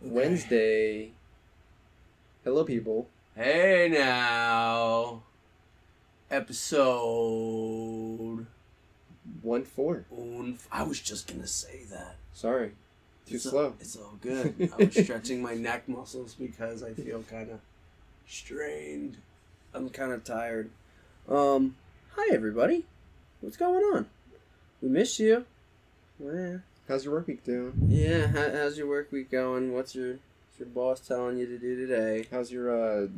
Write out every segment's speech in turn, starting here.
Wednesday. Hello, people. Hey now. Episode 1-4. I was just gonna say that. Sorry. Too slow. It's all good. I was stretching my neck muscles because I feel kind of strained. I'm kind of tired. Hi everybody. What's going on? We missed you. Yeah. How's your work week doing? Yeah. How's your work week going? What's your boss telling you to do today? How's your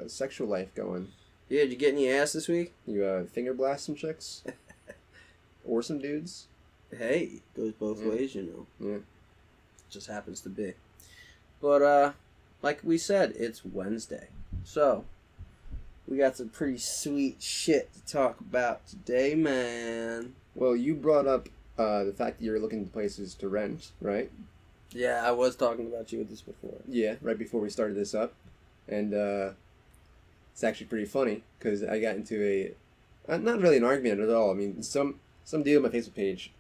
sexual life going? Yeah. Did you get any ass this week? You finger blast some chicks? Or some dudes? Hey, goes both ways, you know. Yeah. Just happens to be. But, like we said, it's Wednesday. So, we got some pretty sweet shit to talk about today, man. Well, you brought up the fact that you're looking for places to rent, right? Yeah, I was talking about you with this before. Yeah, right before we started this up. And it's actually pretty funny, because I got into not really an argument at all. I mean, some dude on my Facebook page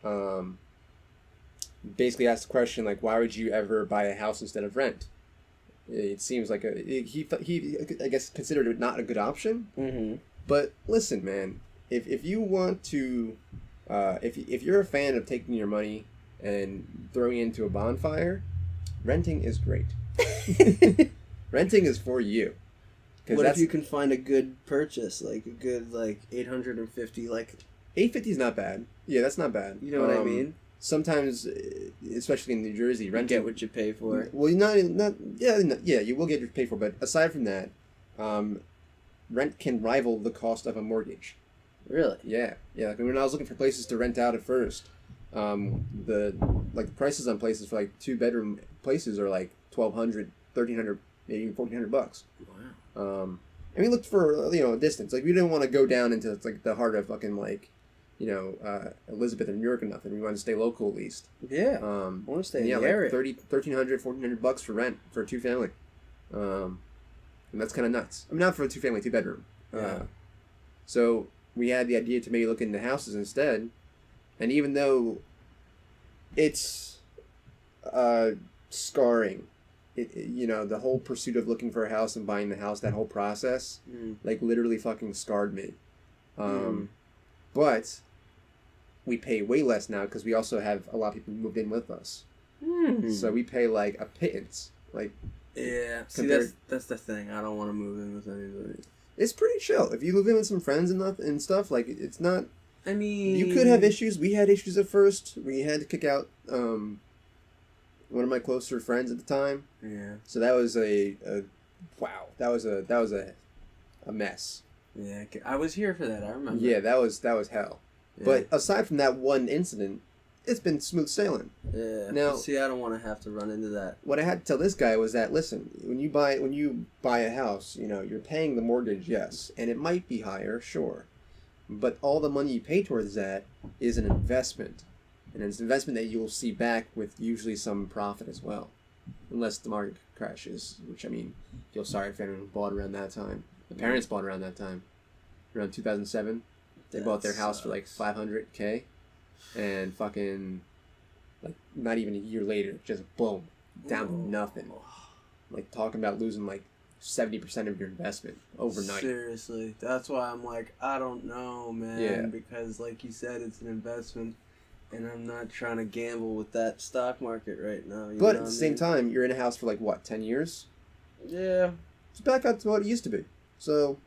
basically asked the question, like, why would you ever buy a house instead of rent? It seems like he I guess considered it not a good option. Mm-hmm. But listen, man, if you want to, if you're a fan of taking your money and throwing it into a bonfire, renting is great. Renting is for you. What if you can find a good purchase, like a good 850, like 850 is not bad. Yeah, that's not bad. You know what I mean? Sometimes, especially in New Jersey, renting, you get what you pay for. Well, you will get what you pay for. But aside from that, rent can rival the cost of a mortgage. Really? Yeah. Like when I was looking for places to rent out at first, the prices on places for like 2-bedroom places are like $1,200, $1,300, maybe even $1,400. Wow. And we looked for a distance. Like we didn't want to go down into like the heart of fucking Elizabeth or New York or nothing. We wanted to stay local at least. Yeah. I want to stay in the area. $1,300, $1,400 for rent for a 2-family. And that's kind of nuts. I mean, not for a 2-family, 2-bedroom. Yeah. So we had the idea to maybe look into houses instead. And even though it's scarring, the whole pursuit of looking for a house and buying the house, that whole process, literally fucking scarred me. But we pay way less now because we also have a lot of people who moved in with us. So we pay like a pittance. Yeah, see, that's the thing. I don't want to move in with anybody. It's pretty chill. If you move in with some friends and stuff, it's not... I mean... You could have issues. We had issues at first. We had to kick out one of my closer friends at the time. Yeah. So that was wow. That was a mess. Yeah, I was here for that. I remember. Yeah, that was hell. Yeah. But aside from that one incident, it's been smooth sailing. Yeah. Now, see, I don't want to have to run into that. What I had to tell this guy was that, listen, when you buy a house, you're paying the mortgage, yes, and it might be higher, sure, but all the money you pay towards that is an investment, and it's an investment that you'll see back with usually some profit as well, unless the market crashes. Which, I mean, feel sorry for anyone who bought around that time. My parents bought around that time, around 2007. They bought their house for like $500K, and fucking, not even a year later, just boom, down to nothing. Like, talking about losing 70% of your investment overnight. Seriously, that's why I'm like, I don't know, man. Yeah. Because like you said, it's an investment, and I'm not trying to gamble with that stock market right now. But at the same time, you're in a house for 10 years? Yeah. It's back up to what it used to be. So,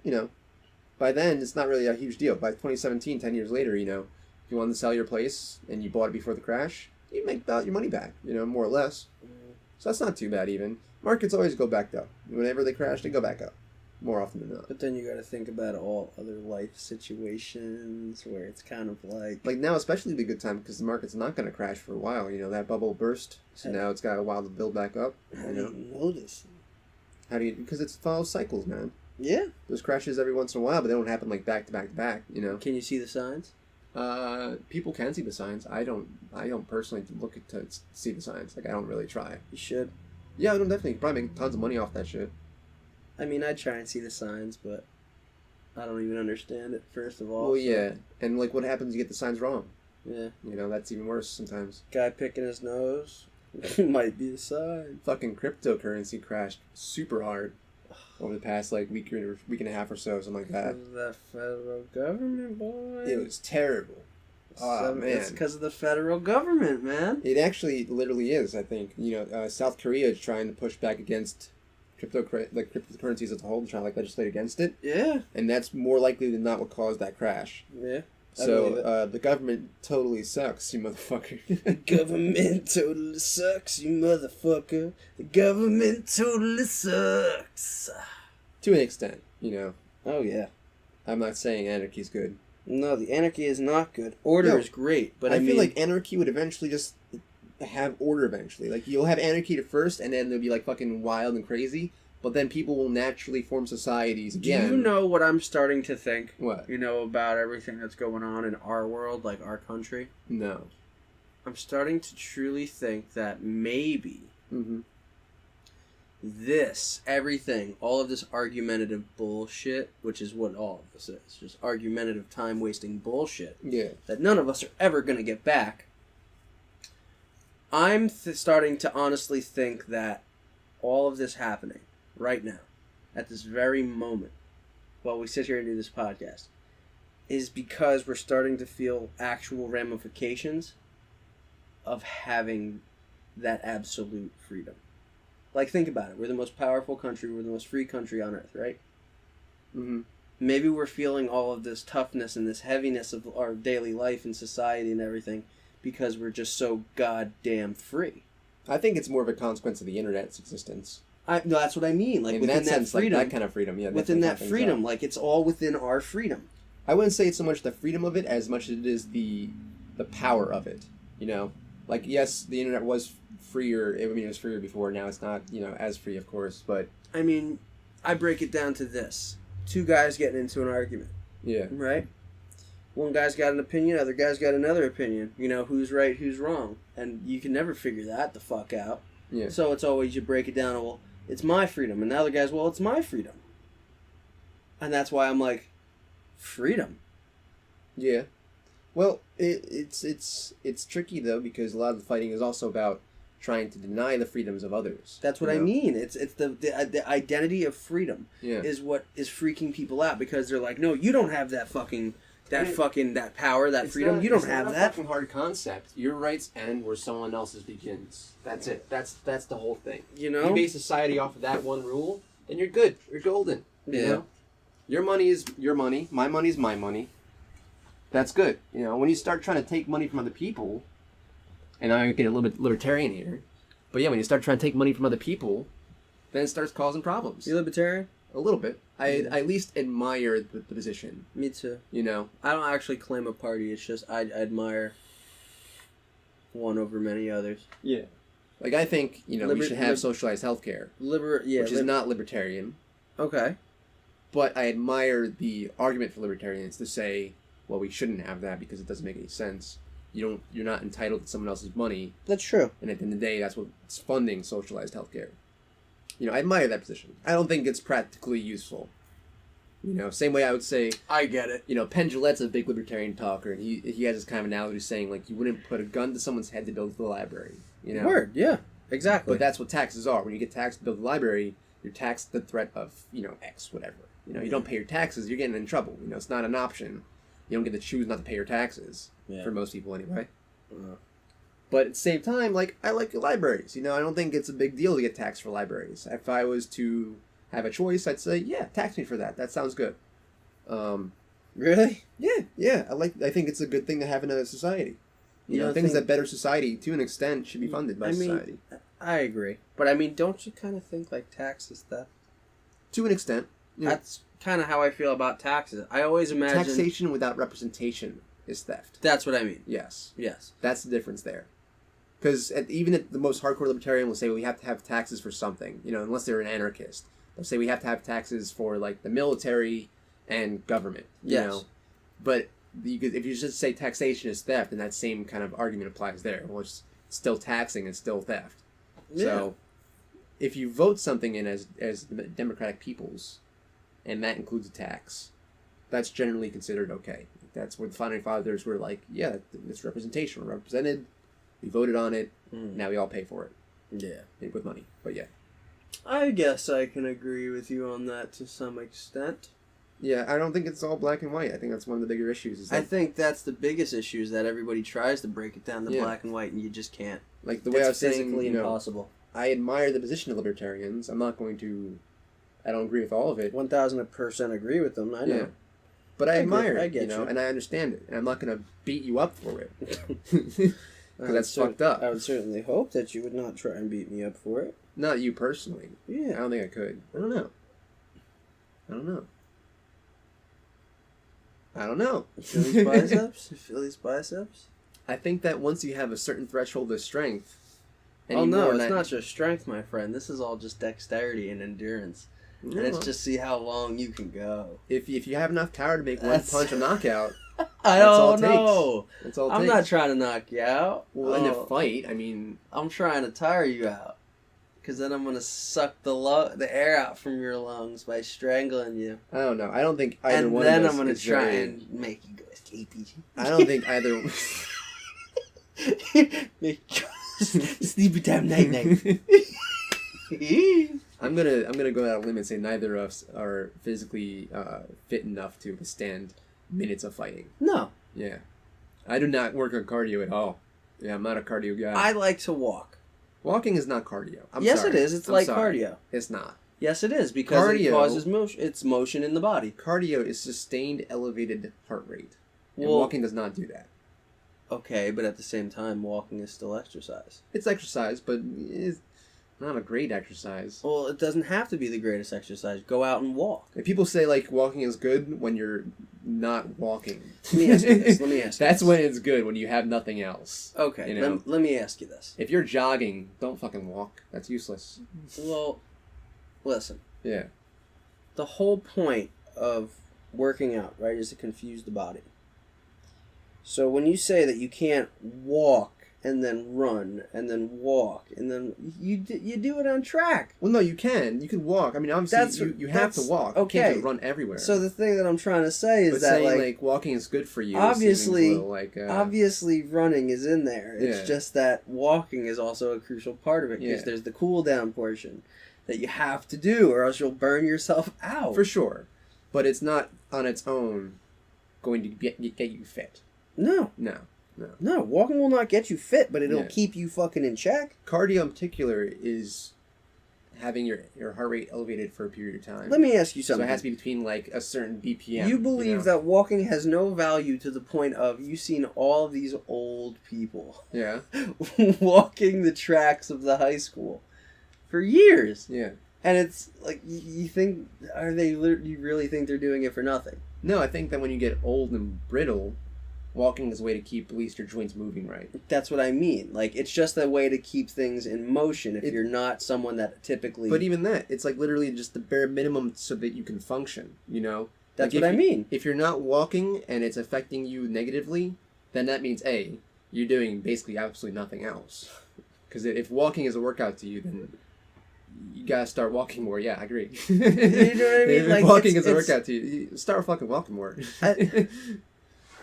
by then, it's not really a huge deal. By 2017, 10 years later, if you wanted to sell your place and you bought it before the crash, you make about your money back, more or less. So that's not too bad even. Markets always go back up. Whenever they crash, they go back up. More often than not. But then you got to think about all other life situations where it's kind of like... Like now, especially be a good time because the market's not going to crash for a while. That bubble burst. So now it's got a while to build back up. How do you notice? Because it follows cycles, man. Yeah. There's crashes every once in a while, but they don't happen back to back to back, Can you see the signs? People can see the signs. I don't personally look to see the signs. I don't really try. You should. Yeah, I don't definitely probably make tons of money off that shit. I mean, I try and see the signs, but I don't even understand it, first of all. Well, yeah. And, what happens? You get the signs wrong. Yeah. That's even worse sometimes. Guy picking his nose. Might be a sign. Fucking cryptocurrency crashed super hard over the past like week and a half or so, something like that. Because of that federal government, boy. It was terrible. Oh, man. It's because of the federal government, man. It actually literally is, I think. South Korea is trying to push back against cryptocurrencies as a whole, trying to legislate against it. Yeah. And that's more likely than not what caused that crash. Yeah. So, the government totally sucks, you motherfucker. The government totally sucks, you motherfucker. The government totally sucks. To an extent, Oh, yeah. I'm not saying anarchy's good. No, the anarchy is not good. Order is great, but I feel like anarchy would eventually just have order eventually. Like, you'll have anarchy at first, and then they'll be, like, fucking wild and crazy, but then people will naturally form societies again. Do you know what I'm starting to think? What? About everything that's going on in our world, like our country? No. I'm starting to truly think that maybe Mm-hmm. everything, all of this argumentative bullshit, which is what all of this is, just argumentative, time-wasting bullshit, Yeah. that none of us are ever going to get back. I'm starting to honestly think that all of this happening right now, at this very moment, while we sit here and do this podcast, is because we're starting to feel actual ramifications of having that absolute freedom. Like, think about it. We're the most powerful country. We're the most free country on earth, right? Mm-hmm. Maybe we're feeling all of this toughness and this heaviness of our daily life and society and everything because we're just so goddamn free. I think it's more of a consequence of the internet's existence. No, that's what I mean. Like, in within that sense, freedom, like that kind of freedom, yeah. within that things freedom, up. like, it's all within our freedom. I wouldn't say it's so much the freedom of it as much as it is the power of it. Like, yes, the internet was freer. I mean, it was freer before. Now it's not, as free, of course. But I mean, I break it down to this: two guys getting into an argument. yeah, Right. One guy's got an opinion, other guy's got another opinion. Who's right, who's wrong, and you can never figure that the fuck out. yeah. So it's always you break it down. Well, it's my freedom, and the other guy's, well, it's my freedom. And that's why I'm like, freedom. Yeah. Well, it's tricky though because a lot of the fighting is also about trying to deny the freedoms of others. That's what I mean. It's the identity of freedom Yeah. is what is freaking people out because they're like, no, you don't have that fucking that power, that freedom. You don't have that. It's not a fucking hard concept. Your rights end where someone else's begins. That's it. That's the whole thing. You know? You base society off of that one rule, then you're good. You're golden. Yeah. Your money is your money. My money is my money. That's good. When you start trying to take money from other people, and I get a little bit libertarian here, but yeah, when you start trying to take money from other people, then it starts causing problems. You libertarian? A little bit. I at least admire the position. Me too. You know? I don't actually claim a party. It's just I admire one over many others. Yeah. Like, I think, we should have socialized healthcare. Which is not libertarian. Okay. But I admire the argument for libertarians to say, well, we shouldn't have that because it doesn't make any sense. You're not entitled to someone else's money. That's true. And at the end of the day, that's what's funding socialized healthcare. I admire that position. I don't think it's practically useful. Same way I would say... I get it. Penn Jillette's a big libertarian talker, and he has this kind of analogy saying, like, you wouldn't put a gun to someone's head to build the library. Word, yeah. Exactly. But that's what taxes are. When you get taxed to build the library, you're taxed the threat of, X, whatever. You don't pay your taxes, you're getting in trouble. It's not an option. You don't get to choose not to pay your taxes. Yeah. For most people, anyway. But at the same time, like, I like libraries. I don't think it's a big deal to get taxed for libraries. If I was to have a choice, I'd say, yeah, tax me for that. That sounds good. Really? Yeah. I think it's a good thing to have in a society. Things that better society, to an extent, should be funded by society. I agree. But, don't you kind of think, like, tax is theft? To an extent. Yeah. That's kind of how I feel about taxes. I always imagine... Taxation without representation is theft. That's what I mean. Yes. Yes. That's the difference there. Because even at the most hardcore libertarian will say, well, we have to have taxes for something, unless they're an anarchist. They'll say we have to have taxes for, like, the military and government, you know. But if you just say taxation is theft, then that same kind of argument applies there. Well, it's still taxing and still theft. Yeah. So if you vote something in as democratic peoples, and that includes a tax, that's generally considered okay. That's where the Founding Fathers were like, yeah, it's representation. We're represented. We voted on it. Mm. Now we all pay for it. Yeah. With money. But yeah. I guess I can agree with you on that to some extent. Yeah, I don't think it's all black and white. I think that's one of the bigger issues. Is that, I think that's the biggest issue, is that everybody tries to break it down to Yeah. black and white, and you just can't. like the way I was saying, physically you know, impossible. I admire the position of libertarians. I'm not going to. I don't agree with all of it. 1000% agree with them. I know. Yeah. But I admire it, I get you know, you. and I understand it. And I'm not going to beat you up for it. Because that's fucked up. I would certainly hope that you would not try and beat me up for it. Not you personally. I Yeah. don't think I could. I don't know. Feel these biceps? Feel these biceps? I think that once you have a certain threshold of strength. Oh no, it's than not just strength, my friend. This is all just dexterity and endurance. And it's just see how long you can go. If you have enough power to make That's- one punch a knockout, I That's all don't it takes. know. that's all it I'm takes. not trying to knock you out. Well, in a fight, I mean, I'm trying to tire you out. Because then I'm going to suck the air out from your lungs by strangling you. I don't know. I don't think either And one then of us I'm going to is try very- and make you go sleepy. I don't think either. Make you go sleepy time night night. I'm gonna go out on a limb and say neither of us are physically fit enough to withstand minutes of fighting. No. Yeah, I do not work on cardio at all. Yeah, I'm not a cardio guy. I like to walk. Walking is not cardio. Yes, sorry. it is. It's I'm like sorry. cardio. It's not. Yes, it is, because it Cardio- causes motion. It's motion in the body. Cardio is sustained elevated heart rate. And Well- walking does not do that. Okay, but at the same time, walking is still exercise. It's exercise, but it's not a great exercise. Well, it doesn't have to be the greatest exercise. Go out and walk. If people say like walking is good when you're not walking. Let me ask you this. Let me ask you That's this. when it's good, when you have nothing else. Okay, You know? let me ask you this. If you're jogging, don't fucking walk. That's useless. Well, listen. Yeah. The whole point of working out, right, is to confuse the body. So when you say that you can't walk and then run and then walk and then you do it on track. Well, no, you can. You can walk. I mean, obviously, you have to walk. okay. You can't just run everywhere. So the thing that I'm trying to say is but that saying, like walking is good for you. obviously, seems a little, like, obviously running is in there. It's Yeah. just that walking is also a crucial part of it, because Yeah. there's the cool down portion that you have to do, or else you'll burn yourself out. for sure. But it's not on its own going to get you fit. No, No. walking will not get you fit, but it'll Yeah. keep you fucking in check. Cardio in particular is having your heart rate elevated for a period of time. Let me ask you So something. it has to be between like a certain BPM. You believe know? that walking has no value to the point of you've seen all of these old people Yeah. walking the tracks of the high school for years, Yeah. and it's like you think, you really think they're doing it for nothing? No, I think that when you get old and brittle, walking is a way to keep at least your joints moving right. That's what I mean. Like, it's just a way to keep things in motion if you're not someone that typically... But even that, it's like literally just the bare minimum so that you can function, you know? That's Like what I mean. If you're not walking and it's affecting you negatively, then that means A, you're doing basically absolutely nothing else. Because if walking is a workout to you, then you gotta start walking more. Yeah, I agree. You know what I mean? If Like, walking is a it's- workout to you, start fucking walking more.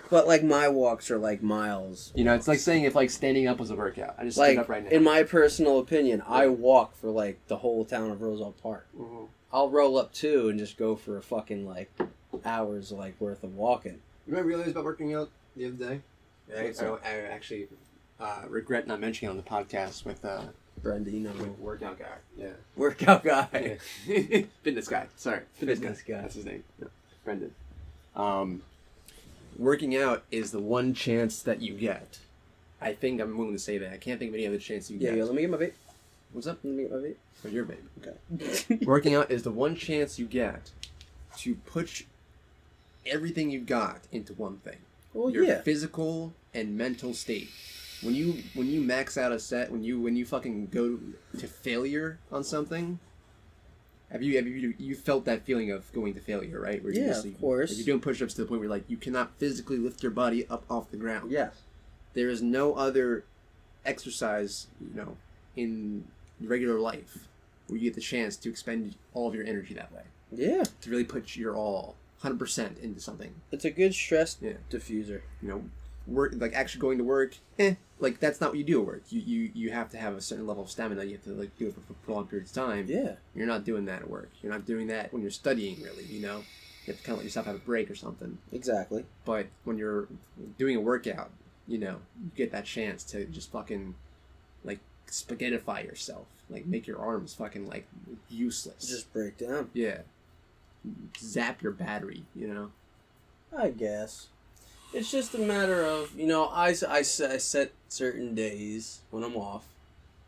But, like, my walks are, like, miles. You know, it's like saying if, like, standing up was a workout. I just Like, stood up right now. in my personal opinion, I walk for, like, the whole town of Roosevelt Park. Mhm. I'll roll up, too, and just go for a fucking, like, hours, like, worth of walking. You know what I realized about working out the other day? What's up? I actually regret not mentioning it on the podcast with Brendan, you know me. workout guy. Yeah. Workout guy. Fitness guy. Sorry. Fitness guy. That's his name. No, Brendan. Working out is the one chance that you get. I think I'm willing to say that. I can't think of any other chance you Yeah, get. let me get my vape. What's up? Let me get my vape. Oh, your baby. Okay. Working out is the one chance you get to put everything you got into one thing. Well, Your yeah. physical and mental state. When you max out a set, when you fucking go to failure on something, have you felt that feeling of going to failure, right? Where Yeah, of course. You're doing push-ups to the point where like you cannot physically lift your body up off the ground. Yes. There is no other exercise, in regular life where you get the chance to expend all of your energy that way. Yeah. To really put your all, 100% into something. It's a good stress Yeah. diffuser. Work, like actually going to work, like that's not what you do at work. You have to have a certain level of stamina. You have to like do it for prolonged periods of time. Yeah. You're not doing that at work. You're not doing that when you're studying. Really, you know, you have to kind of let yourself have a break or something. Exactly. But when you're doing a workout, you know, you get that chance to just fucking like spaghettify yourself, like make your arms fucking like useless. Just break down. Yeah. Zap your battery, you know. I guess. It's just a matter of, you know, I set certain days when I'm off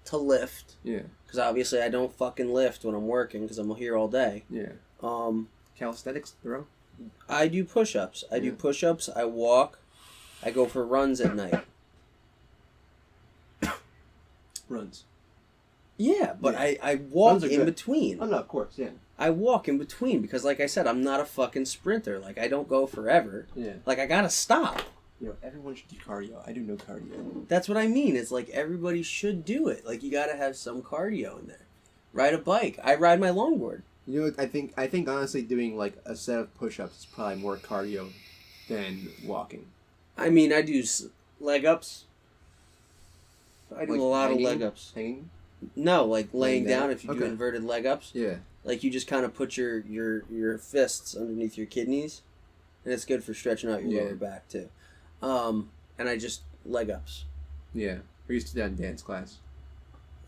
to lift. Yeah. Because obviously I don't fucking lift when I'm working because I'm here all day. Yeah. Calisthenics, bro? I do push-ups. I do push-ups. I walk. I go for runs at night. Runs. Yeah, but Yeah. I walk in good. between. Oh, no, of course, yeah. I walk in between because, like I said, I'm not a fucking sprinter. Like, I don't go forever. Yeah. Like, I gotta stop. You know, everyone should do cardio. I do no cardio. That's what I mean. It's like everybody should do it. Like, you gotta have some cardio in there. Ride a bike. I ride my longboard. You know what, I think honestly doing like a set of push-ups is probably more cardio than walking. I mean, I do leg ups. I do Like a lot hanging? of leg ups. Hanging? No, like laying Laying down? down if you do Okay. inverted leg ups. Yeah. Like, you just kind of put your fists underneath your kidneys, and it's good for stretching out your Yeah. lower back, too. And I just leg ups. Yeah. We used to do that in dance class.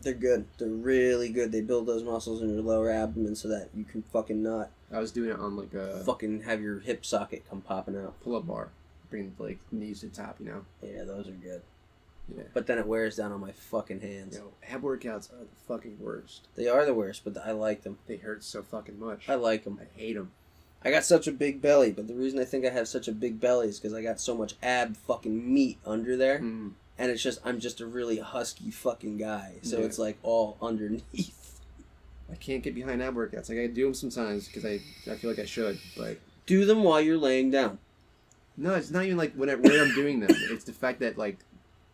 They're good. They're really good. They build those muscles in your lower abdomen so that you can fucking not I was doing it on like a fucking have your hip socket come popping out. pull-up bar. Bring like knees to the top, you know? Yeah, those are good. Yeah. But then it wears down on my fucking hands. Yo, ab workouts are the fucking worst. They are the worst, but I like them. They hurt so fucking much. I like them. I hate them. I got such a big belly, but the reason I think I have such a big belly is because I got so much ab fucking meat under there. Mm. And it's just, I'm just a really husky fucking guy. So Yeah. it's like all underneath. I can't get behind ab workouts. Like I do them sometimes because I feel like I should, but Do them while you're laying down. no, it's not even like where I'm doing them. It's the fact that like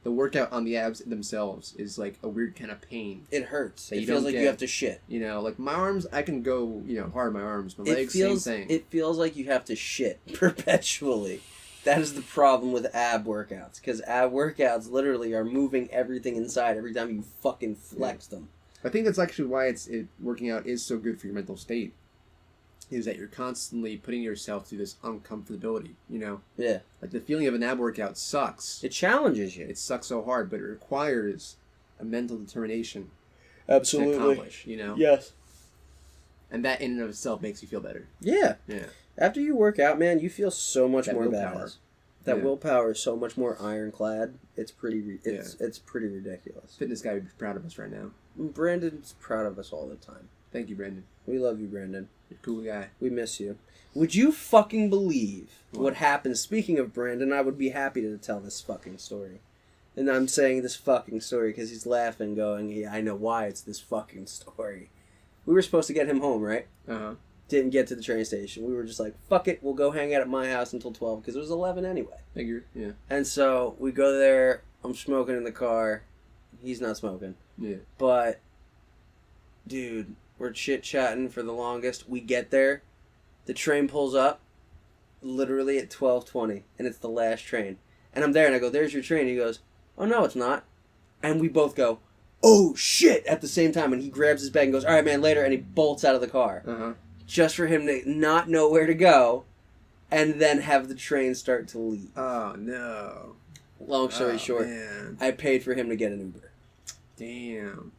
the workout on the abs themselves is like a weird kind of pain. It hurts. That It you feels don't like get. you have to shit. You know, like my arms, I can go hard on my arms. My It legs, feels, same thing. it feels like you have to shit perpetually. That is the problem with ab workouts. Because ab workouts literally are moving everything inside every time you fucking flex them. I think that's actually why working out is so good for your mental state. Is that you're constantly putting yourself through this uncomfortability, you know? Yeah. Like the feeling of an ab workout sucks. It challenges you. It sucks so hard, but it requires a mental determination Absolutely. to accomplish, you know? Yes. And that in and of itself makes you feel better. Yeah. Yeah. After you work out, man, you feel so much That more willpower. badass. That Yeah. willpower is so much more ironclad. It's pretty. Yeah. It's pretty ridiculous. Fitness guy would be proud of us right now. Brandon's proud of us all the time. Thank you, Brandon. We love you, Brandon. You're a cool guy. We miss you. Would you fucking believe What? what happened? Speaking of Brandon, I would be happy to tell this fucking story. And I'm saying this fucking story because he's laughing, going, yeah, I know why it's this fucking story. We were supposed to get him home, right? Uh-huh. Didn't get to the train station. We were just like, fuck it, we'll go hang out at my house until 12 because it was 11 anyway. Figured, yeah. And so we go there. I'm smoking in the car. He's not smoking. Yeah. But, dude, we're chit-chatting for the longest. We get there. The train pulls up literally at 12:20, and it's the last train. And I'm there, and I go, there's your train. He goes, oh, no, it's not. And we both go, oh, shit, at the same time. And he grabs his bag and goes, all right, man, later. And he bolts out of the car. Uh-huh. Just for him to not know where to go and then have the train start to leave. Oh, no. Long story Oh, short, man. I paid for him to get an Uber. Damn.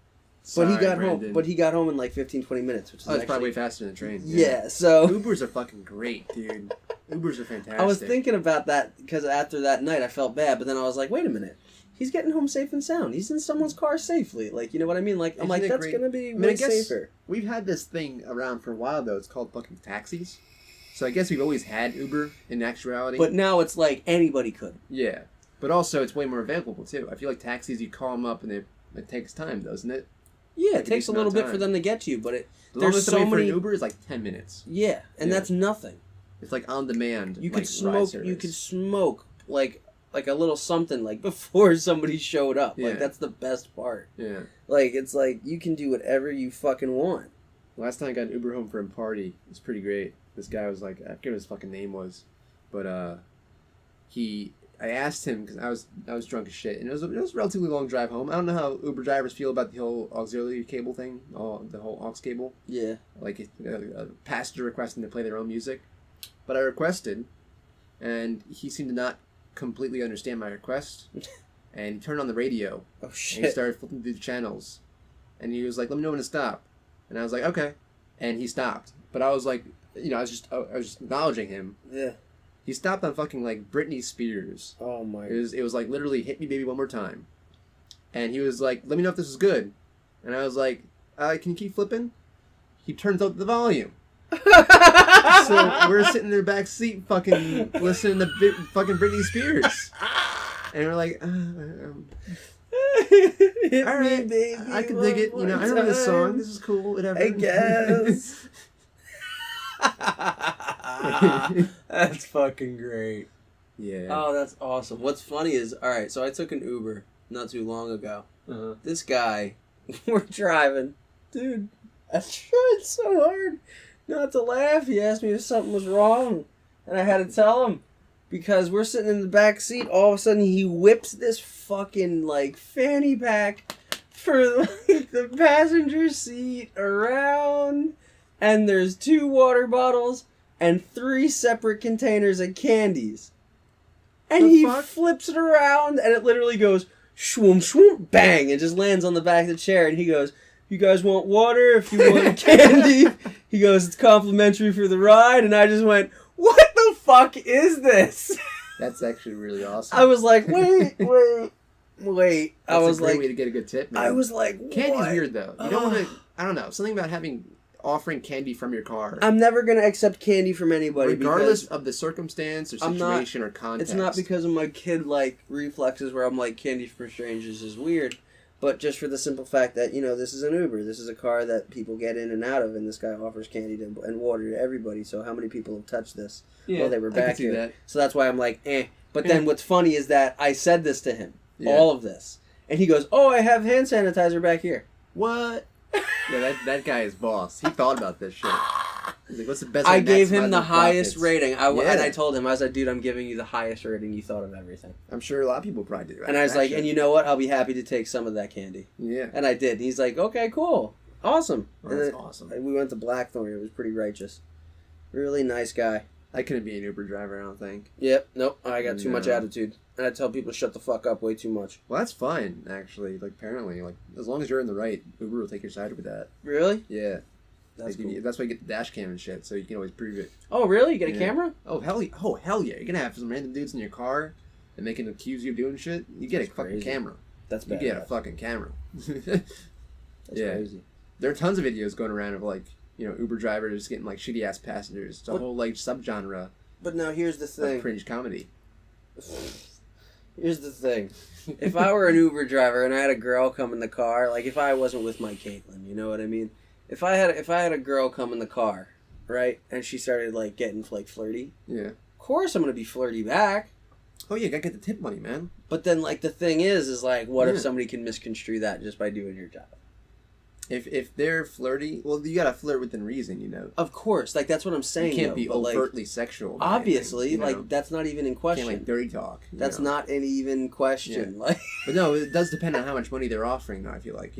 But he Sorry, got Brandon. home. But he got home in like 15, 20 minutes, which is It's actually probably way faster than the train. yeah. So Ubers are fucking great, dude. Ubers are fantastic. I was thinking about that because after that night I felt bad, but then I was like, wait a minute, he's getting home safe and sound. He's in someone's car safely. Like, you know what I mean? Like, I'm Isn't like, it that's great? gonna be I mean, way I guess safer. we've had this thing around for a while, though. It's called fucking taxis. So I guess we've always had Uber in actuality. But now it's like anybody could. yeah. But also, it's way more available, too. I feel like taxis, you call them up, and it takes time, doesn't it? Yeah, Like it a takes a decent little amount bit of for time. them to get to you, but The there's longest so wait for many. an Uber is like 10 minutes. Yeah, and Yeah. that's nothing. It's like on demand. You like, could smoke. ride You service. could smoke like a little something like before somebody showed up. Yeah. Like that's the best part. Yeah. Like it's like you can do whatever you fucking want. Last time I got an Uber home from a party, it was pretty great. This guy was like, I forget what his fucking name was, but he I asked him because I was drunk as shit, and it was a relatively long drive home. I don't know how Uber drivers feel about the whole auxiliary cable thing, the whole aux cable. Yeah. Like a passenger requesting to play their own music, but I requested, and he seemed to not completely understand my request, and he turned on the radio. Oh shit. And he started flipping through the channels, and he was like, "Let me know when to stop," and I was like, "Okay," and he stopped. But I was like, I was just acknowledging him. Yeah. He stopped on fucking like Britney Spears. Oh my. It was like literally "Hit Me Baby One More Time," and he was like, "Let me know if this is good," and I was like, "Can you keep flipping?" He turns up the volume. So we're sitting in their back seat, fucking listening to fucking Britney Spears, and we're like, all right, baby, I can dig it. I remember this song. This is cool. Whatever. I guess. That's fucking great. Yeah. Oh, that's awesome. What's funny is, alright, so I took an Uber not too long ago. Uh-huh. This guy, we're driving. Dude, I tried so hard not to laugh. He asked me if something was wrong, and I had to tell him. Because we're sitting in the back seat, all of a sudden he whips this fucking, like, fanny pack for, like, the passenger seat around, and there's 2 water bottles and 3 separate containers of candies. And The he fuck? flips it around, and it literally goes, shwoom, shwoom, bang, and just lands on the back of the chair, and he goes, "You guys want water? If you want candy," he goes, "it's complimentary for the ride," and I just went, "What the fuck is this?" That's actually really awesome. I was like, wait. That's I was a great like, way to get a good tip, man. I was like, Candy's what? weird though. You don't want to. I don't know. Something about offering candy from your car. I'm never gonna accept candy from anybody, regardless because of the circumstance or I'm not- situation or context. it's not because of my kid-like reflexes where I'm like, candy for strangers is weird, but just for the simple fact that, this is an Uber. This is a car that people get in and out of, and this guy offers candy and water to everybody. So how many people have touched this while they were I can back see here? that. So that's why I'm like, eh. But then what's funny is that I said this to him, Yeah. all of this, and he goes, "Oh, I have hand sanitizer back here." What? Yeah, that guy is boss. He thought about this shit. He's like, "What's the best?" I way to gave him maximize the my highest profits?" rating. Yeah. And I told him, I was like, "Dude, I'm giving you the highest rating. You thought of everything." I'm sure a lot of people probably do. And I was like, "And you know what? I'll be happy to take some of that candy." yeah, And I did. And he's like, "Okay, cool. Awesome." oh, And that's then awesome. we went to Blackthorn. It was pretty righteous. Really nice guy. I couldn't be an Uber driver. I don't think. Yep. Nope. I got too much No. attitude. And I tell people to shut the fuck up way too much. Well, that's fine actually. Like apparently, like as long as you're in the right, Uber will take your side with that. Really? Yeah, That's Like, cool. that's why you get the dash cam and shit, so you can always prove it. Oh, really? You get a Yeah. camera? Oh hell yeah! You're gonna have some random dudes in your car, and they can accuse you of doing shit. You get That's a fucking crazy. camera. That's You bad. get a fucking camera. That's yeah. crazy. There are tons of videos going around of like Uber drivers getting like shitty ass passengers. It's a What- whole like subgenre But now here's the of thing. cringe comedy. Here's the thing. If I were an Uber driver and I had a girl come in the car, like if I wasn't with my Caitlin, you know what I mean? If I had a girl come in the car, right, and she started like getting like flirty, Yeah. of course I'm gonna be flirty back. Oh yeah, gotta get the tip money, man. But then like the thing is like, what if Yeah. somebody can misconstrue that just by doing your job? If they're flirty, well, you gotta flirt within reason, Of course, like that's what I'm saying. You can't though, be but, like, overtly sexual. or obviously, anything, like that's not even in can't question. like dirty talk. That's not an even question. Like, But no, it does depend on how much money they're offering. Though I feel like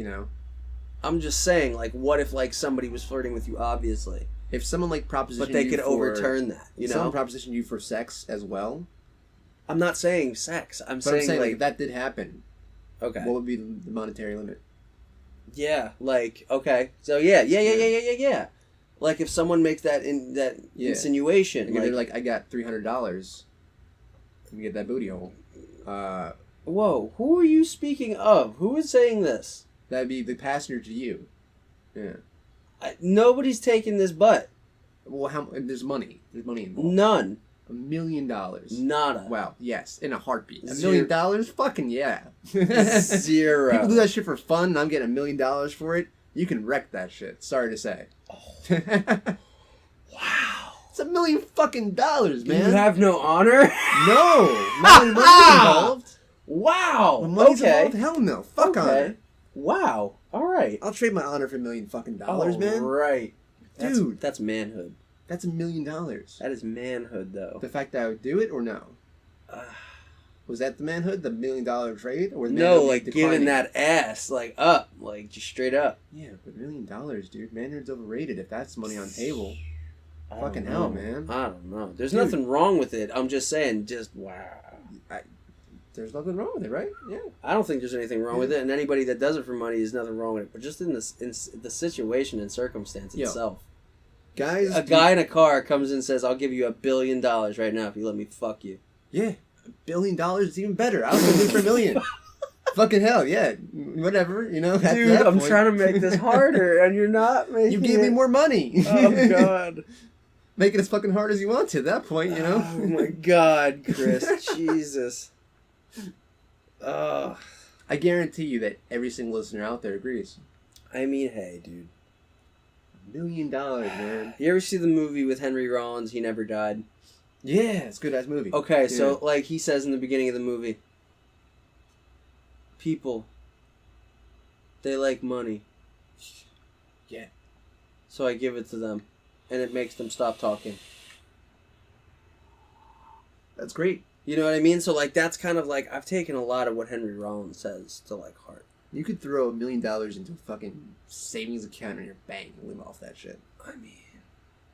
I'm just saying, like, what if like somebody was flirting with you, obviously, if someone like propositioned, but they you could for, overturn that. You if someone know, propositioned you for sex as well. I'm not saying sex. But I'm saying like if that did happen, okay, what would be the monetary limit? yeah, like okay, so yeah. Like if someone makes that insinuation, Like, they're like, I got $300. You get that booty hole. whoa, who are you speaking of? Who is saying this? That'd be the passenger to you. Yeah. Nobody's taking this butt. Well, there's money. There's money involved. None. $1 million. Nada. Wow. Yes. In a heartbeat. $1 Zero. million? Fucking yeah. Zero. People do that shit for fun, and I'm getting $1 million for it. You can wreck that shit. Sorry to say. Wow. It's $1 million fucking dollars, man. You have no honor? No. Money's involved. Wow. When money's okay. involved, hell no. Fuck honor. Wow. All right. I'll trade my honor for $1 million fucking dollars, man. Right. Dude. That's manhood. That's $1 million. That is manhood, though. The fact that I would do it or no? Was that the manhood, the $1 million trade, or the No, manhood like declining? giving that ass like up, like just straight up. Yeah, but $1 million, dude. Manhood's overrated. If that's money on table, I fucking don't hell, know. man. I don't know. There's Dude. nothing wrong with it. I'm just saying, just wow. There's nothing wrong with it, right? Yeah. I don't think there's anything wrong with it, and anybody that does it for money is nothing wrong with it. But just in the situation and circumstance Yo, itself, guys. a guy in a car comes in and says, "I'll give you $1 billion right now if you let me fuck you." Yeah, $1 billion is even better. I was gonna do it for $1 million. Fucking hell, yeah. Whatever, you know. At Dude, that I'm point. trying to make this harder, and you're not making. You gave me more money. Oh God. Make it as fucking hard as you want to at that point, you know. Oh my God, Chris, Jesus. I guarantee you that every single listener out there agrees. I mean, hey, dude. $1 million, man. You ever see the movie with Henry Rollins, He Never Died? Yeah, it's a good ass movie. Okay, so like he says in the beginning of the movie, people, they like money. Yeah. So I give it to them, and it makes them stop talking. That's great. You know what I mean? So like that's kind of like I've taken a lot of what Henry Rollins says to like heart. You could throw $1 million into a fucking savings account in your bank and live off that shit. I mean,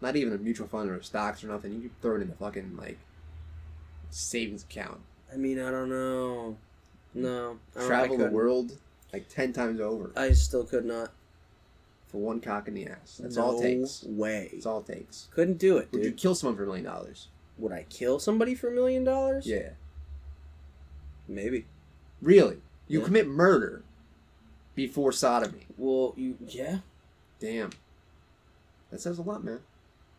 Not even a mutual fund or stocks or nothing. You could throw it in a fucking like savings account. I don't know. No, Travel the couldn't. world like 10 times over I still could not. for one cock in the ass. That's No all it takes. way. That's all it takes. Couldn't do it, Would you dude. kill someone for $1 million? Would I kill somebody for $1 million? Yeah. Maybe. Really? You Yeah. commit murder before sodomy. Well, yeah. Damn. That says a lot, man.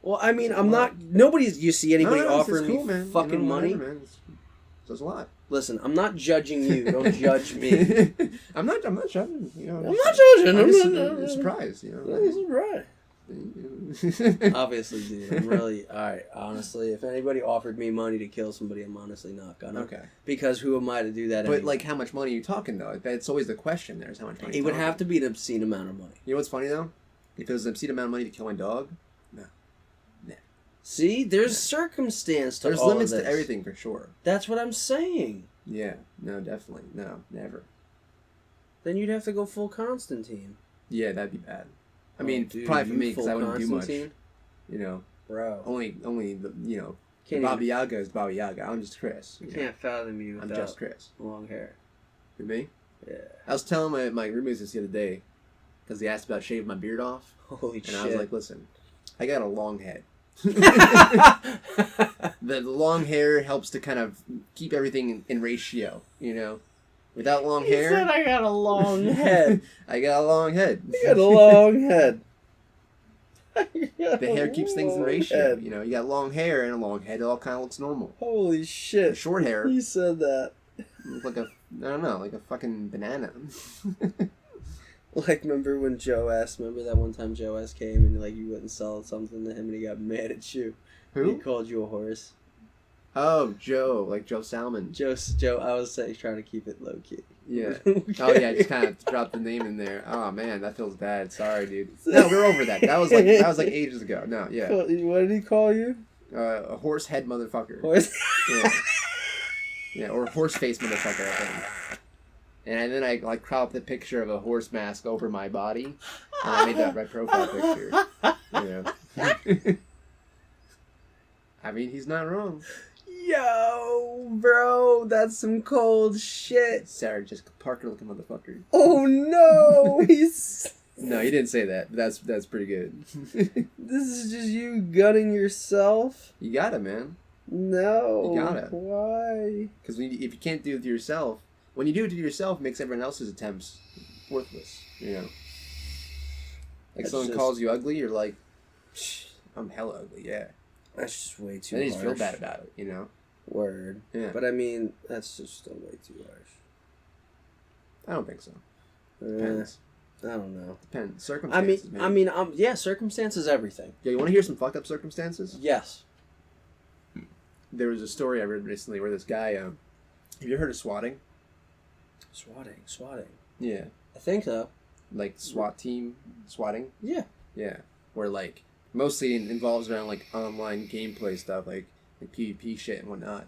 Well, I mean, I'm not. Nobody's. You see anybody No, it's offering cool, me man. fucking You know, money? whatever, man. It says a lot. Listen, I'm not judging you. Don't judge me. I'm not judging. You know, I'm not judging. I'm just not surprised. You know. That's right. Obviously, Obviously, dude. I'm really all right. Honestly, if anybody offered me money to kill somebody, I'm honestly not gonna. Okay. Because who am I to do that? But anyway? like, how much money are you talking though? That's always the question. There is how much money. It would have to be an obscene amount of money. You know what's funny though? If it was an obscene amount of money to kill my dog, no. See, there's circumstance to There's all limits of this. to everything for sure. That's what I'm saying. Yeah. No, definitely. No, never. Then you'd have to go full Constantine. Yeah, that'd be bad. I mean, dude, probably for you me because I full wouldn't do much. Constantine? You know, Bro. only the the Can't Baba Yaga is Baba Yaga. I'm just Chris. You know. can't fathom you I'm without just Chris. long hair. For me, Yeah. I was telling my roommates this the other day because they asked about shaving my beard off, Holy and shit. I was like, "Listen, I got a long head. The long hair helps to kind of keep everything in ratio. You know, without long He hair, said I got a long head. I got a long head. I got a long head. The hair keeps things in ratio. You know, you got long hair and a long head. It all kind of looks normal. Holy shit. Short hair, He said that. look like I don't know, like a fucking banana. Like, remember when remember that one time Joe S came and, like, you wouldn't sell something to him and he got mad at you? He Who? called you a horse. Oh, Joe, like Joe Salmon. Joe, I was saying, trying to keep it low key. Yeah. Oh yeah, I just kind of dropped the name in there. Oh man, that feels bad. Sorry, dude. No, we're over that. That was like ages ago. No, yeah. What did he call you? A horse head motherfucker. Horse? Yeah. Yeah, or horse face motherfucker, I think. And then I like cropped the picture of a horse mask over my body, and I made that my profile picture. Yeah. I mean, he's not wrong. Yo, bro, that's some cold shit. Sarah Jessica Parker looking motherfucker. Oh no, he's... No, he didn't say that, but that's pretty good. This is just you gunning yourself? You got it, man. No. You got it. Why? Because if you can't do it to yourself, when you do it to yourself, it makes everyone else's attempts worthless. You know. Like That's someone just- calls you ugly, you're like, "Psh, I'm hella ugly, yeah." That's just way too Then you harsh. just feel bad about it, you know. Word. Yeah. But I mean, that's just still way too harsh. I don't think so. Eh, Depends. I don't know. Depends. Circumstances. Yeah, circumstances, everything. Yeah, you want to hear some fucked up circumstances? Yes. There was a story I read recently where this guy. Have you heard of swatting? Swatting. Yeah. I think so. Like SWAT team swatting. Yeah. Yeah. Where like mostly it involves around like online gameplay stuff, like PvP shit and whatnot.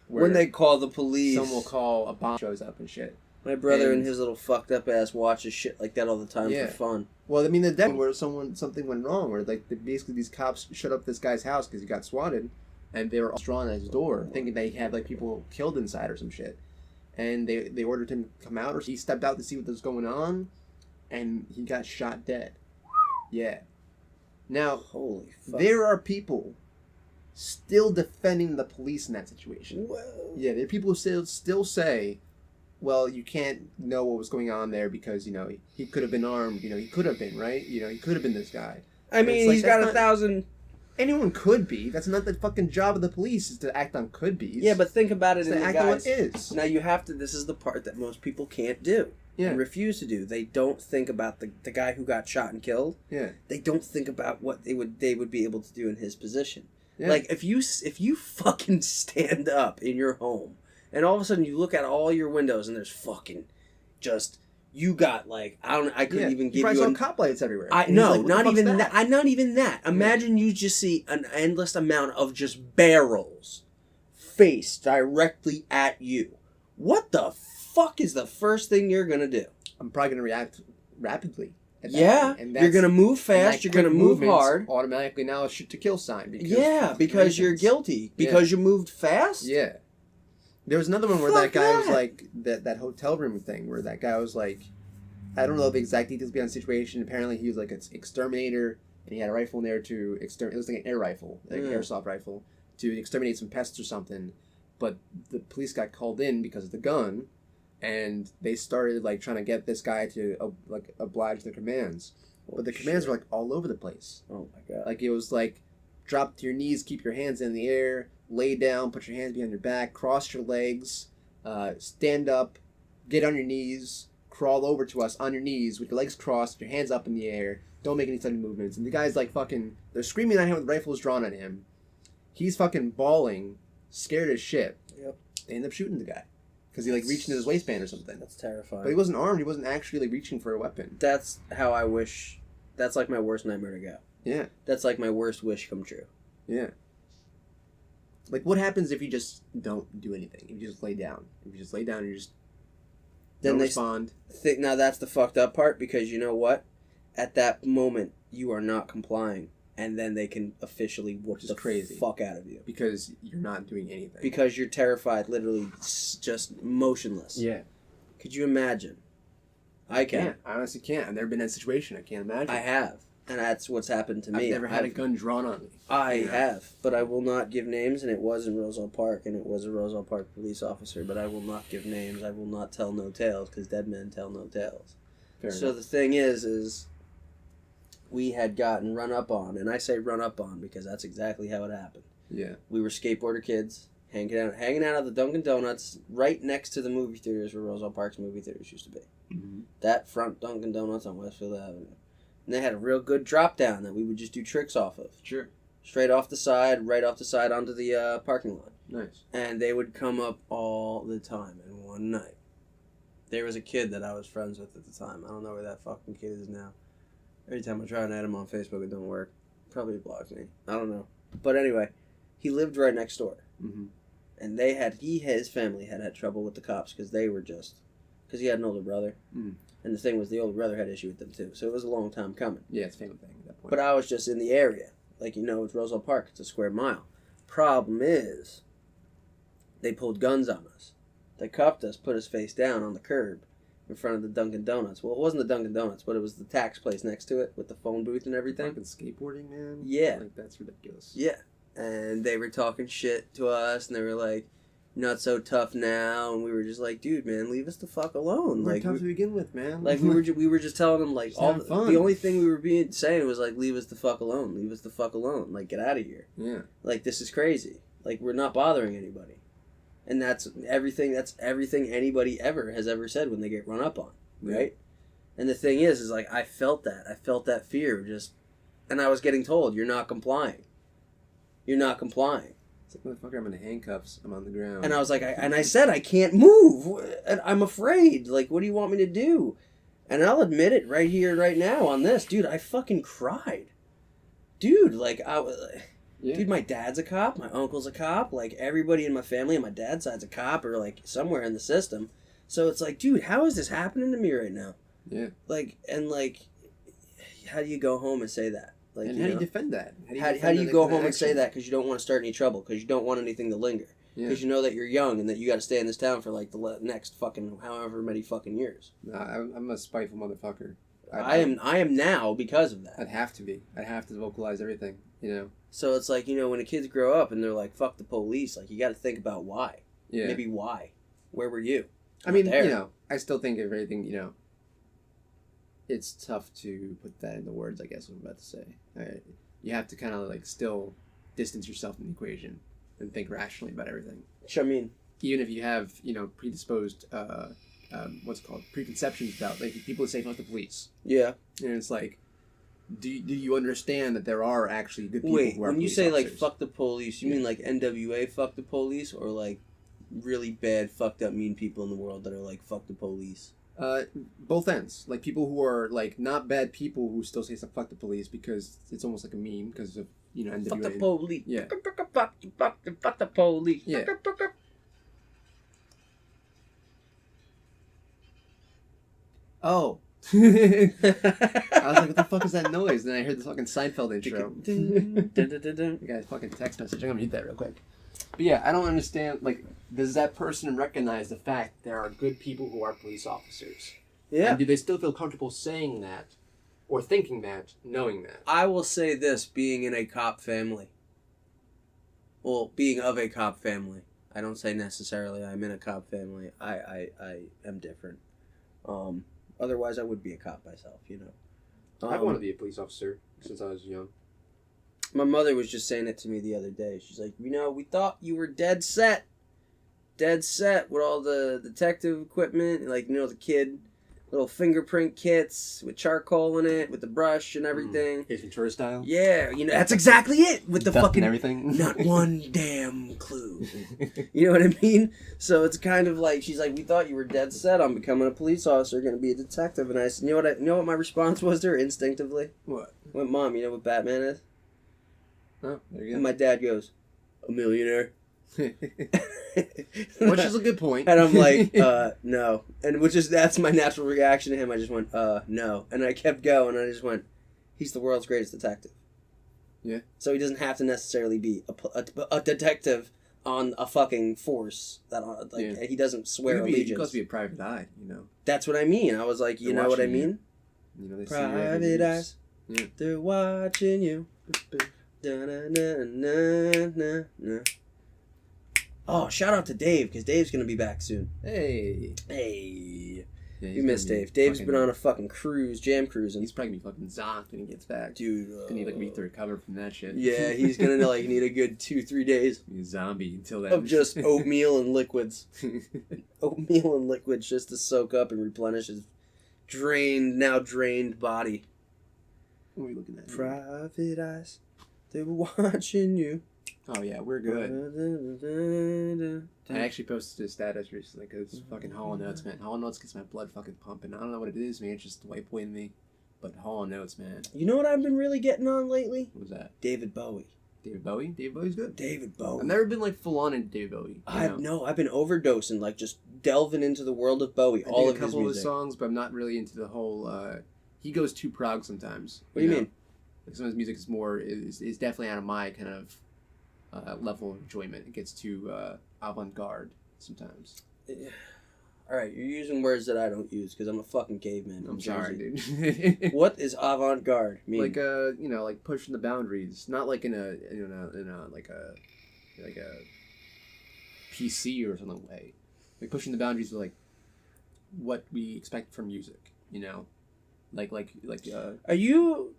When they call the police. Someone will call, a bomb shows up and shit. My brother and his little fucked up ass watches shit like that all the time for fun. Well, I mean, the death where something went wrong, where like basically these cops shut up this guy's house because he got swatted, and they were all drawn at his door, thinking they had like people killed inside or some shit, and they ordered him to come out, or he stepped out to see what was going on, and he got shot dead. Yeah. Now, holy fuck. There are people still defending the police in that situation. Whoa. Yeah, there are people who still say, well, you can't know what was going on there because, he could have been armed. He could have been, right? He could have been this guy. I mean, he's got 1,000... Anyone could be. That's not the fucking job of the police, is to act on could-bes. Yeah, but think about it in the act on what is. Now, you have to... This is the part that most people can't do. Yeah. And refuse to do. They don't think about the guy who got shot and killed. Yeah. They don't think about what they would be able to do in his position. Yeah. Like, if you fucking stand up in your home... And all of a sudden, you look at all your windows, and there's fucking just you got like I couldn't even give you. You probably saw cop lights everywhere. No, not even that. Not even that. Imagine you just see an endless amount of just barrels faced directly at you. What the fuck is the first thing you're gonna do? I'm probably gonna react rapidly. Yeah, and you're gonna move fast. You're gonna move hard. Automatically now a shoot to kill sign. Because you're guilty. Because you moved fast. Yeah. There was another one where that guy was like, that hotel room thing, where that guy was like, I don't know the exact details behind the situation. Apparently he was like an exterminator, and he had a rifle in there to exterminate, it was like an air rifle, like an airsoft rifle, to exterminate some pests or something. But the police got called in because of the gun, and they started like trying to get this guy to oblige their commands. But the commands were like all over the place. Oh my god. Like it was like, drop to your knees, keep your hands in the air, lay down, put your hands behind your back, cross your legs, stand up, get on your knees, crawl over to us on your knees with your legs crossed, your hands up in the air, don't make any sudden movements. And the guy's like fucking, they're screaming at him with rifles drawn at him. He's fucking bawling, scared as shit. Yep. They end up shooting the guy. Because he like reached into his waistband or something. That's terrifying. But he wasn't armed, he wasn't actually like reaching for a weapon. That's how I wish, that's like my worst nightmare to go. Yeah. That's like my worst wish come true. Yeah. Like, what happens if you just don't do anything? If you just lay down. If you just lay down and you just don't respond. Now, that's the fucked up part, because you know what? At that moment, you are not complying, and then they can officially whoop the fuck out of you. Because you're not doing anything. Because you're terrified, literally just motionless. Yeah. Could you imagine? I can't. I honestly can't. I've never been in that situation. I can't imagine. I have. And that's what's happened to me. I've never had a gun drawn on me. I have, but I will not give names, and it was in Roselle Park, and it was a Roselle Park police officer, but I will not give names. I will not tell no tales, because dead men tell no tales. Fair enough. The thing is we had gotten run up on, and I say run up on because that's exactly how it happened. Yeah. We were skateboarder kids, hanging out at the Dunkin' Donuts, right next to the movie theaters where Roselle Park's movie theaters used to be. Mm-hmm. That front Dunkin' Donuts on Westfield Avenue. And they had a real good drop down that we would just do tricks off of. Sure. Straight off the side, right off the side onto the parking lot. Nice. And they would come up all the time. And one night, there was a kid that I was friends with at the time. I don't know where that fucking kid is now. Every time I try and add him on Facebook, it don't work. Probably blocks me. I don't know. But anyway, he lived right next door. Mm-hmm. And his family had trouble with the cops because because he had an older brother. Mm. And the thing was, the older brother had issue with them too. So it was a long time coming. Yeah, it's a family thing at that point. But I was just in the area. Like, it's Roselle Park. It's a square mile. Problem is, they pulled guns on us. They cuffed us, put us face down on the curb in front of the Dunkin' Donuts. Well, it wasn't the Dunkin' Donuts, but it was the tax place next to it with the phone booth and everything. Fucking skateboarding, man. Yeah. Like, that's ridiculous. Yeah. And they were talking shit to us, and they were like, not so tough now, and we were just like, dude, man, leave us the fuck alone. We're tough to begin with, man. Like, we were just telling them, like, the only thing we were saying was, like, leave us the fuck alone. Leave us the fuck alone. Like, get out of here. Yeah. Like, this is crazy. Like, we're not bothering anybody. And that's everything anybody ever has ever said when they get run up on, right? And the thing is like, I felt that fear, just, and I was getting told, you're not complying. You're not complying. It's like, motherfucker, I'm in handcuffs. I'm on the ground. And I was like, I said, I can't move. And I'm afraid. Like, what do you want me to do? And I'll admit it right here, right now on this. Dude, I fucking cried. Dude, like, Yeah. Dude, my dad's a cop. My uncle's a cop. Like, everybody in my family on my dad's side's a cop or, like, somewhere in the system. So it's like, dude, how is this happening to me right now? Yeah. Like, and, like, how do you go home and say that? Like, And how do you defend that? How do you go home and say that because you don't want to start any trouble, because you don't want anything to linger, because you know that you're young and that you got to stay in this town for like the next fucking however many fucking years. I'm a spiteful motherfucker. I am now because of that. I'd have to be. I'd have to vocalize everything, you know. So it's like, you know, when the kids grow up and they're like, fuck the police, like, you got to think about why. Yeah. Maybe why. Where were you? I mean, you know, I still think of everything, you know, it's tough to put that into words, I guess what I'm about to say. You have to kind of, like, still distance yourself from the equation and think rationally about everything. Which, I mean, even if you have, you know, predisposed, preconceptions about, like, people that say fuck the police. Yeah. And it's like, do you understand that there are actually good people who are when you police say, officers? like, fuck the police, you mean, like, NWA fuck the police, or, like, really bad, fucked up, mean people in the world that are, like, fuck the police? Both ends. Like, people who are, like, not bad people who still say fuck the police because it's almost like a meme because of, you know, NWA. Fuck the police. Yeah. Fuck the police. Yeah. Oh. I was like, what the fuck is that noise? And then I heard the fucking Seinfeld intro. You guys fucking text message. I'm gonna mute that real quick. But yeah, I don't understand, like, does that person recognize the fact there are good people who are police officers? Yeah. And do they still feel comfortable saying that, or thinking that, knowing that? I will say this, being in a cop family. Well, being of a cop family. I don't say necessarily I'm in a cop family. I am different. Otherwise, I would be a cop myself, you know. I want to be a police officer since I was young. My mother was just saying it to me the other day. She's like, you know, we thought you were dead set with all the detective equipment, like, you know, the kid, little fingerprint kits with charcoal in it, with the brush and everything. Ace Ventura style? Yeah, you know, that's exactly it, with the Dust fucking, and everything. Not one damn clue. You know what I mean? So it's kind of like, she's like, we thought you were dead set on becoming a police officer, going to be a detective. And I said, you know what my response was to her instinctively? What? I went, Mom, you know what Batman is? Oh, there you go. And my dad goes, a millionaire. Which is a good point. And I'm like, no. And that's my natural reaction to him. I just went, no. And I kept going, and I just went, he's the world's greatest detective. Yeah. So he doesn't have to necessarily be a detective on a fucking force. He doesn't swear allegiance. He must be a private eye, you know. That's what I mean. I was like, you know what I mean? You know, they Private eyes. Yeah. They're watching you. Da-na-na-na-na-na. Oh, shout out to Dave, because Dave's going to be back soon. Hey. Yeah, You missed Dave. Dave's been on a fucking cruise, jam cruising. He's probably going to be fucking zonked when he gets back. Dude. He's going to need like a week to recover from that shit. Yeah, he's going to like need a good 2-3 days. Be a zombie until then. Of just oatmeal and liquids. Oatmeal and liquids just to soak up and replenish his now drained body. What are we looking at? Private eyes, they were watching you. Oh yeah, we're good. I actually posted a status recently because fucking Hall & Oates, man. Hall & Oates gets my blood fucking pumping. I don't know what it is, man. It's just the white boy in me. But Hall & Oates, man. You know what I've been really getting on lately? What was that? David Bowie. David Bowie? David Bowie's good. David Bowie. I've never been like full on into David Bowie. I've been overdosing, like just delving into the world of Bowie. All of his music. I dig a couple of his songs, but I'm not really into the whole. He goes too prog sometimes. What do you mean? Like some of his music is more is definitely out of my kind of level of enjoyment. It gets too avant-garde sometimes. All right, you're using words that I don't use because I'm a fucking caveman. I'm sorry, dude. What is avant-garde mean? Like like pushing the boundaries, not like in a like a PC or something way. Like pushing the boundaries of like what we expect from music, you know. Are you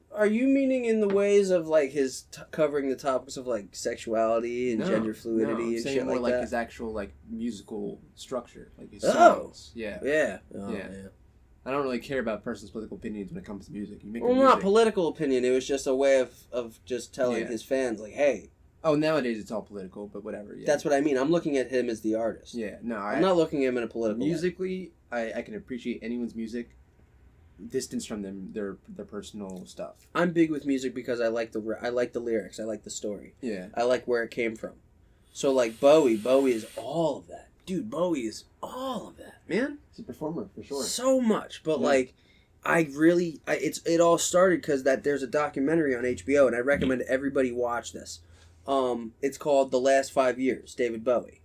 meaning in the ways of like his covering the topics of like sexuality and gender fluidity and shit like that? His actual like musical structure, like his songs. Yeah. Yeah. I don't really care about a person's political opinions when it comes to music. Not political opinion. It was just a way of just telling his fans like, hey. Oh, nowadays it's all political, but whatever. Yeah. That's what I mean. I'm looking at him as the artist. Yeah. No, I'm not looking at him in a political musically, I can appreciate anyone's music. distance from them their personal stuff. I'm big with music because I like the lyrics. I like the story. Yeah. I like where it came from. So like Bowie is all of that. Dude, Bowie is all of that, man. He's a performer for sure. So much, but like it all started because there's a documentary on HBO, and I recommend everybody watch this. It's called The Last 5 Years, David Bowie.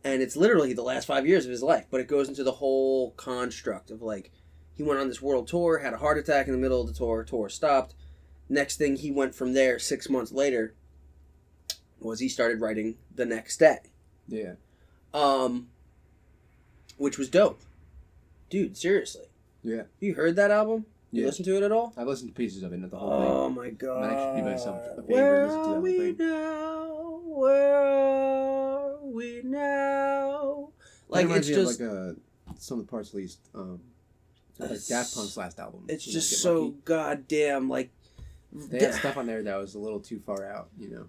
And it's literally the last 5 years of his life, but it goes into the whole construct of like, he went on this world tour, had a heart attack in the middle of the tour stopped. Next thing he went from there 6 months later was he started writing the next day. Yeah. Which was dope. Dude, seriously. Yeah. You heard that album? You listened to it at all? I've listened to pieces of it, not the whole thing. Oh my god. I might actually do myself a favor Where and listen to the are whole we thing. now? Where are we now? Like, it's just... some of the parts, at least, like Daft Punk's last album. It's just so lucky. Goddamn, like... They had stuff on there that was a little too far out, you know.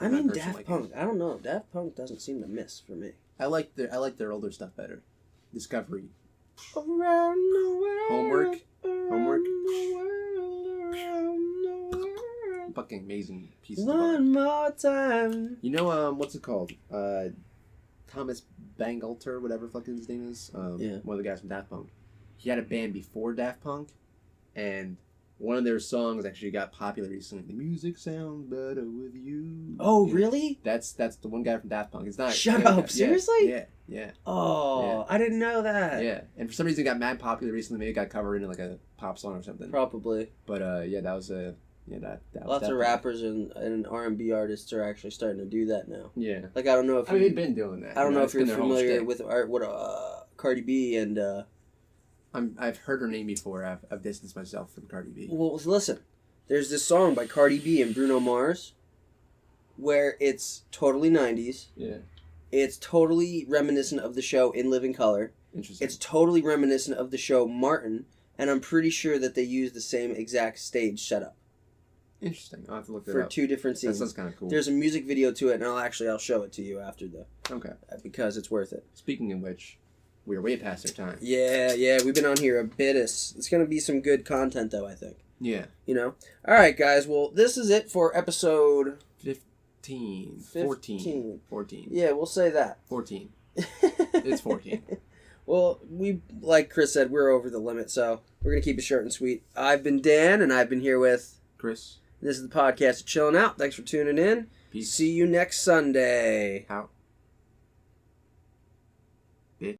I mean, Daft Punk. I don't know. Daft Punk doesn't seem to miss for me. I like their older stuff better. Discovery. Around the world. Homework. Around the world. Fucking amazing pieces of art. One more time. You know, what's it called? Thomas Bangalter, whatever fucking his name is. Yeah. One of the guys from Daft Punk. He had a band before Daft Punk, and one of their songs actually got popular recently. The music sounds better with you. Oh, really? That's the one guy from Daft Punk. It's not. Shut up! Seriously? Yeah. Oh, Yeah. I didn't know that. Yeah, and for some reason it got mad popular recently. Maybe it got covered in like a pop song or something. Probably. But yeah, that was that was Lots Daft of Punk. rappers and R&B artists are actually starting to do that now. Yeah. Like, I don't know if they've been doing that. I don't know if It's you're been their whole familiar shtick. with Cardi B and. I've heard her name before. I've distanced myself from Cardi B. Well, listen. There's this song by Cardi B and Bruno Mars, where it's totally 90s. Yeah. It's totally reminiscent of the show In Living Color. Interesting. It's totally reminiscent of the show Martin, and I'm pretty sure that they use the same exact stage setup Interesting. I'll have to look that for up. 2 different That scenes. sounds kind of cool. There's a music video to it, and I'll show it to you after Okay. because it's worth it. Speaking of which, we're way past our time. Yeah, we've been on here a bit. It's gonna be some good content though, I think. Yeah. You know? Alright guys, well this is it for episode 14. 14. Yeah, we'll say that. 14. It's 14. Well, like Chris said, we're over the limit, so we're gonna keep it short and sweet. I've been Dan, and I've been here with Chris. This is the podcast of Chillin' Out. Thanks for tuning in. Peace. See you next Sunday. Out.